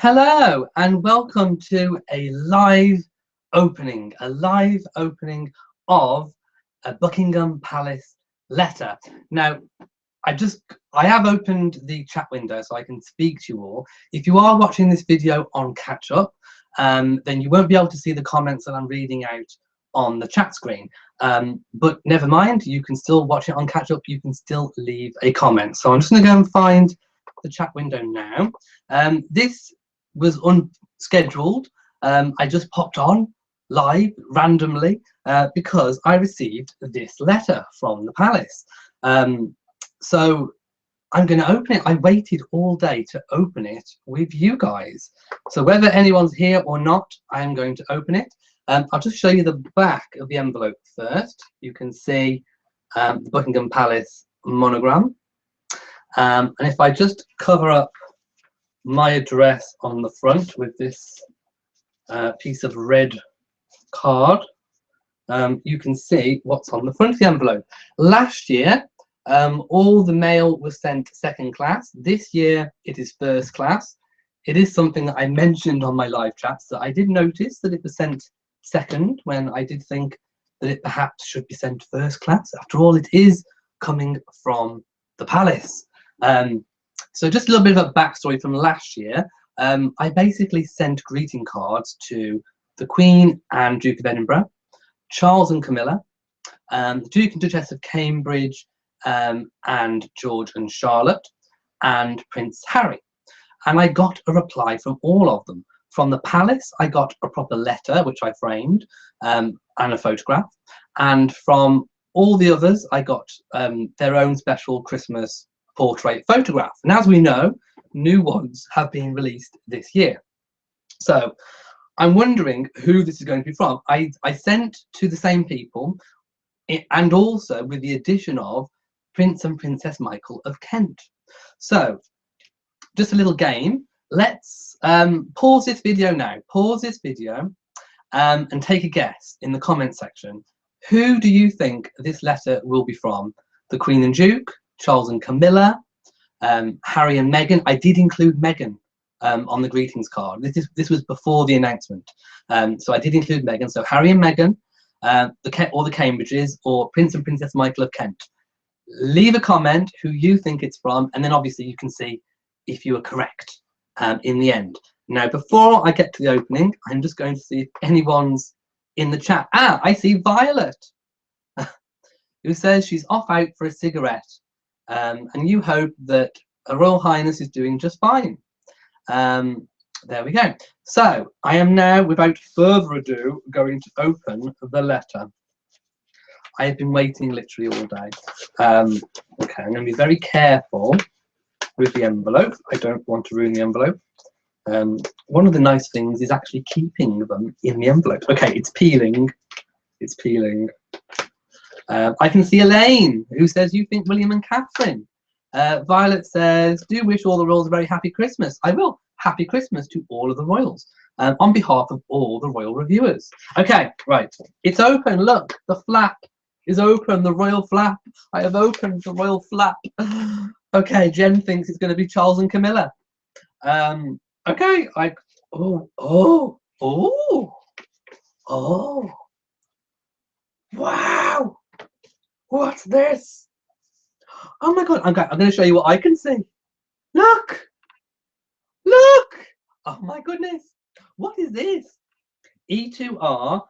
Hello and welcome to a live opening of a Buckingham Palace letter. Now, I have opened the chat window so I can speak to you all. If you are watching this video on catch up, then you won't be able to see the comments that I'm reading out on the chat screen. But never mind, you can still watch it on catch up. You can still leave a comment. So I'm just going to go and find the chat window now. This was unscheduled. I just popped on live randomly because I received this letter from the palace. So I'm going to open it. I waited all day to open it with you guys. So whether anyone's here or not, I'm going to open it. I'll just show you the back of the envelope first. You can see the Buckingham Palace monogram. And if I just cover up my address on the front with this piece of red card, you can see what's on the front of the envelope. Last year, all the mail was sent second class. This year, it is first class. It is something that I mentioned on my live chats, that I did notice that it was sent second when I did think that it perhaps should be sent first class. After all, it is coming from the palace. So just a little bit of a backstory from last year. I basically sent greeting cards to the Queen and Duke of Edinburgh, Charles and Camilla, the Duke and Duchess of Cambridge, and George and Charlotte, and Prince Harry. And I got a reply from all of them. From the palace, I got a proper letter, which I framed, and a photograph. And from all the others, I got their own special Christmas portrait photograph. And as we know, new ones have been released this year. So I'm wondering who this is going to be from. I sent to the same people, and also with the addition of Prince and Princess Michael of Kent. So just a little game. Let's pause this video now. Pause this video and take a guess in the comment section. Who do you think this letter will be from? The Queen and Duke, Charles and Camilla, Harry and Meghan. I did include Meghan on the greetings card. This was before the announcement, so I did include Meghan. So Harry and Meghan, or the Cambridges, or Prince and Princess Michael of Kent. Leave a comment who you think it's from, and then obviously you can see if you are correct in the end. Now, before I get to the opening, I'm just going to see if anyone's in the chat. I see Violet, who says she's off out for a cigarette. And you hope that Her Royal Highness is doing just fine. There we go. So I am now, without further ado, going to open the letter. I have been waiting literally all day. Okay, I'm going to be very careful with the envelope. I don't want to ruin the envelope. One of the nice things is actually keeping them in the envelope. Okay, it's peeling. It's peeling. I can see Elaine, who says you think William and Catherine. Violet says, do wish all the royals a very happy Christmas. I will. Happy Christmas to all of the royals on behalf of all the royal reviewers. Okay, right. It's open. Look, the flap is open. The royal flap. I have opened the royal flap. Okay, Jen thinks it's going to be Charles and Camilla. Okay, oh. Wow. What's this? Oh my god, I'm going to show you what I can see. Look! Oh my goodness. What is this? E2R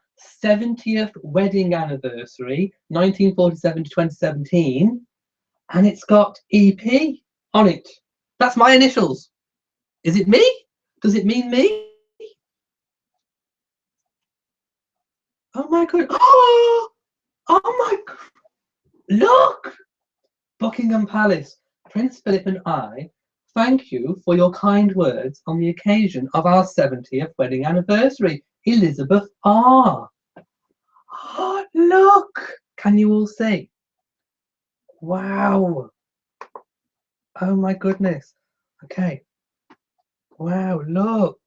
70th wedding anniversary, 1947 to 2017. And it's got EP on it. That's my initials. Is it me? Does it mean me? Oh my god. Oh my god. Look! Buckingham Palace. Prince Philip and I thank you for your kind words on the occasion of our 70th wedding anniversary. Elizabeth R. Oh, look! Can you all see? Wow. Oh my goodness. Okay. Wow, look.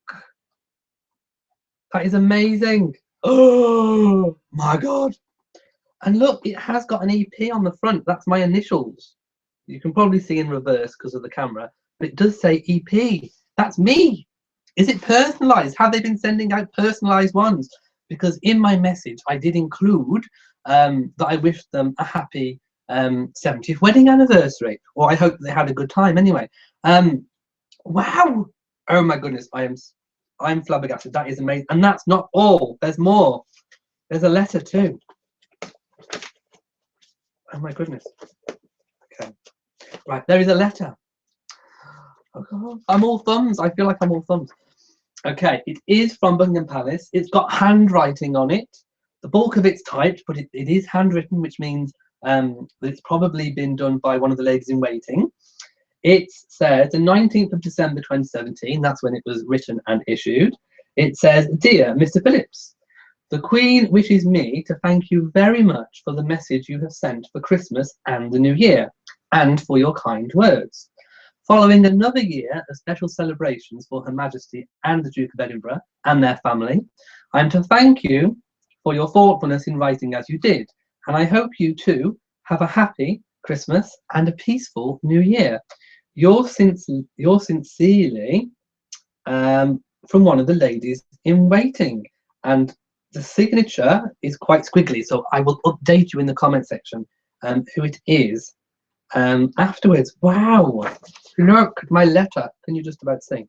That is amazing. Oh my god. And look, it has got an EP on the front. That's my initials. You can probably see in reverse because of the camera, but it does say EP. That's me. Is it personalised? Have they been sending out personalised ones? Because in my message, I did include that I wished them a happy 70th wedding anniversary, or I hope they had a good time anyway. Wow! Oh my goodness, I'm flabbergasted. That is amazing, and that's not all. There's more. There's a letter too. Oh my goodness. Okay, right. There is a letter. Oh, I'm all thumbs. I feel like I'm all thumbs. Okay, it is from Buckingham Palace. It's got handwriting on it. The bulk of it's typed, but it is handwritten, which means that it's probably been done by one of the ladies in waiting. It says the 19th of December 2017, that's when it was written and issued. It says, "Dear Mr. Phillips, the Queen wishes me to thank you very much for the message you have sent for Christmas and the New Year, and for your kind words. Following another year of special celebrations for Her Majesty and the Duke of Edinburgh and their family, I am to thank you for your thoughtfulness in writing as you did, and I hope you too have a happy Christmas and a peaceful New Year. Yours sincerely, from one of the ladies in waiting." And the signature is quite squiggly, so I will update you in the comment section who it is afterwards. Wow, look at my letter. Can you just about see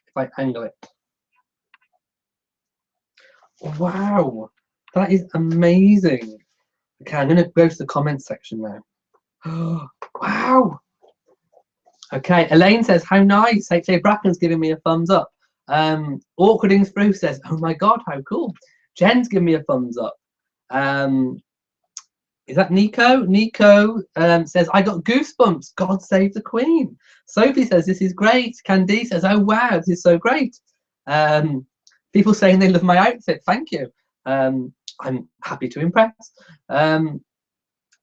if I angle it? Wow, that is amazing. Okay, I'm going to go to the comment section now. Oh, wow. Okay, Elaine says, "How nice." HA Bracken's giving me a thumbs up. Awkwarding Spruce says, "Oh my god, how cool." Jen's giving me a thumbs up. Is that Nico? Nico says, "I got goosebumps. God save the Queen." Sophie says, "This is great." Candy says, "Oh wow, this is so great." People saying they love my outfit. Thank you. I'm happy to impress.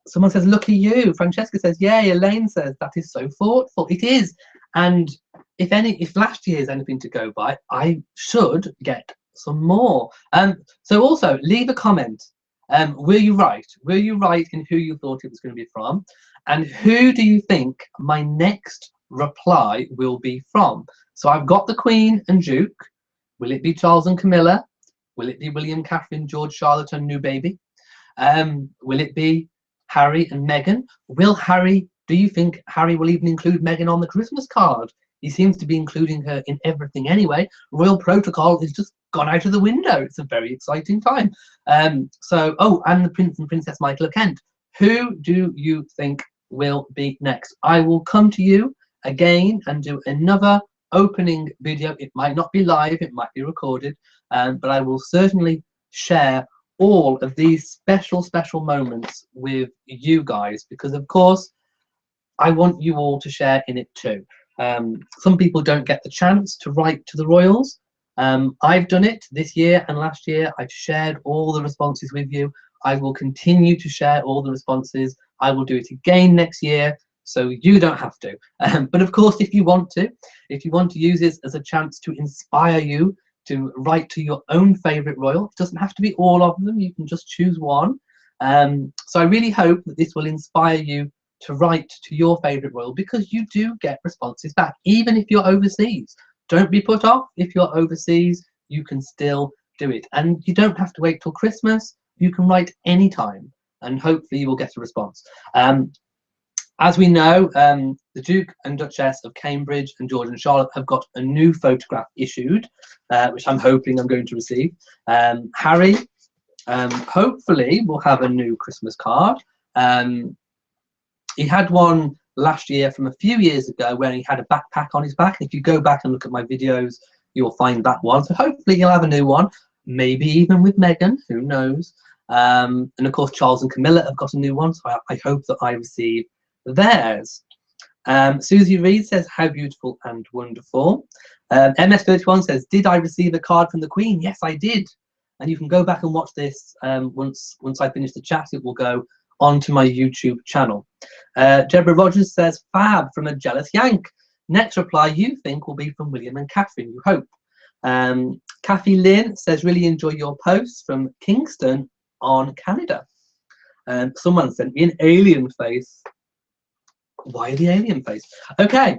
Someone says, "Lucky you." Francesca says, "Yay." Elaine says, "That is so thoughtful." It is. And if last year is anything to go by, I should get some more. So also leave a comment. Were you right? Were you right in who you thought it was going to be from? And who do you think my next reply will be from? So I've got the Queen and Duke. Will it be Charles and Camilla? Will it be William, Catherine, George, Charlotte and new baby? Will it be Harry and Meghan? Do you think Harry will even include Meghan on the Christmas card? He seems to be including her in everything anyway. Royal protocol has just gone out of the window. It's a very exciting time. And the Prince and Princess Michael of Kent. Who do you think will be next? I will come to you again and do another opening video. It might not be live, it might be recorded, but I will certainly share all of these special moments with you guys, because of course I want you all to share in it too. Some people don't get the chance to write to the royals. I've done it this year and last year. I've shared all the responses with you. I will continue to share all the responses. I will do it again next year, so you don't have to. But of course, if you want to use this as a chance to inspire you to write to your own favourite royal, it doesn't have to be all of them. You can just choose one. So I really hope that this will inspire you to write to your favourite royal, because you do get responses back, even if you're overseas. Don't be put off. If you're overseas, you can still do it, and you don't have to wait till Christmas. You can write anytime, and hopefully you will get a response. As we know, the Duke and Duchess of Cambridge and George and Charlotte have got a new photograph issued, which I'm hoping I'm going to receive. Harry, hopefully, will have a new Christmas card. He had one last year from a few years ago where he had a backpack on his back. If you go back and look at my videos, you'll find that one. So hopefully he'll have a new one, maybe even with Meghan, who knows. And of course, Charles and Camilla have got a new one, so I hope that I receive theirs. Susie Reed says, "How beautiful and wonderful." MS31 says, "Did I receive a card from the Queen?" Yes, I did. And you can go back and watch this once I finish the chat. It will go onto my YouTube channel. Deborah Rogers says, "Fab from a jealous Yank." Next reply you think will be from William and Catherine, you hope. Kathy Lynn says, "Really enjoy your posts from Kingston on Canada." Someone sent me an alien face. Why the alien face? Okay.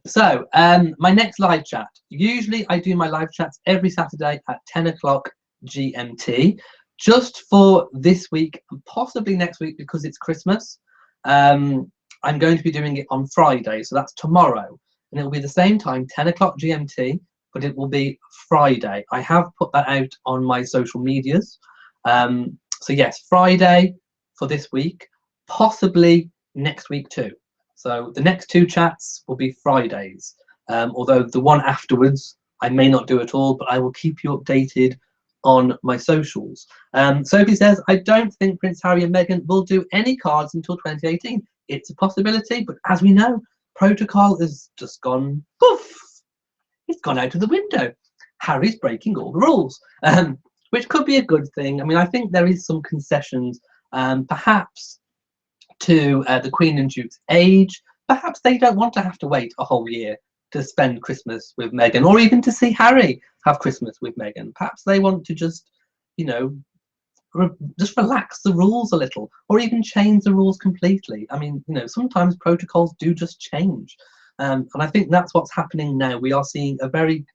So my next live chat, usually I do my live chats every Saturday at 10 o'clock GMT. Just for this week and possibly next week because it's Christmas, I'm going to be doing it on Friday, so that's tomorrow, and it will be the same time, 10 o'clock GMT, but it will be Friday. I have put that out on my social medias. So yes, Friday for this week, possibly next week too. So the next two chats will be Fridays, although the one afterwards I may not do at all, but I will keep you updated on my socials. Sophie says, I don't think Prince Harry and Meghan will do any cards until 2018. It's a possibility, but as we know, protocol has just gone poof. It's gone out of the window. Harry's breaking all the rules, which could be a good thing. I mean, I think there is some concessions, perhaps to the Queen and Duke's age. Perhaps they don't want to have to wait a whole year to spend Christmas with Meghan, or even to see Harry have Christmas with Meghan. Perhaps they want to just, you know, just relax the rules a little, or even change the rules completely. I mean, you know, sometimes protocols do just change. And I think that's what's happening now. We are seeing a very,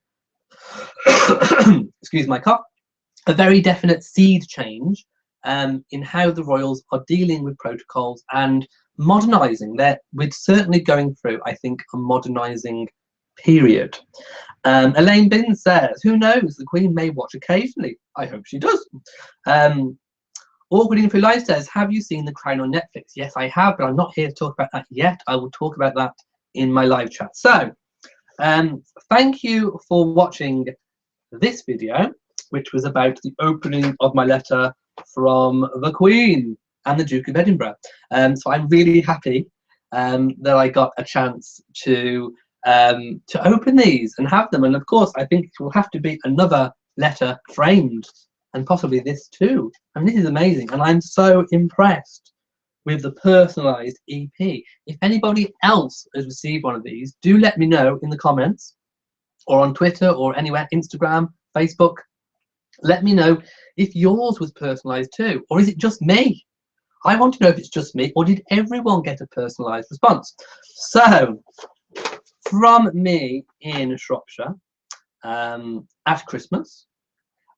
excuse my cough, a very definite seed change in how the royals are dealing with protocols and modernising. We're certainly going through, I think, a modernising period. Elaine Bin says, who knows, the Queen may watch occasionally. I hope she does. Awkward Info Live says, have you seen The Crown on Netflix? Yes, I have, but I'm not here to talk about that yet. I will talk about that in my live chat. So, thank you for watching this video, which was about the opening of my letter from the Queen and the Duke of Edinburgh. So I'm really happy that I got a chance to open these and have them. And of course, I think it will have to be another letter framed, and possibly this too. I mean, this is amazing, and I'm so impressed with the personalized EP. If anybody else has received one of these, do let me know in the comments or on Twitter or anywhere, Instagram, Facebook. Let me know if yours was personalized too, or is it just me? I want to know if it's just me, or did everyone get a personalized response? So, from me in Shropshire at Christmas.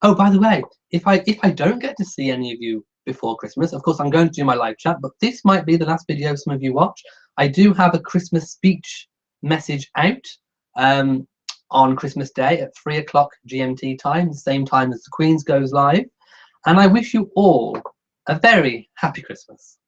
Oh, by the way, if I don't get to see any of you before Christmas, of course I'm going to do my live chat, but this might be the last video some of you watch. I do have a Christmas speech message out on Christmas Day at 3 o'clock GMT time, the same time as the Queen's goes live. And I wish you all a very happy Christmas.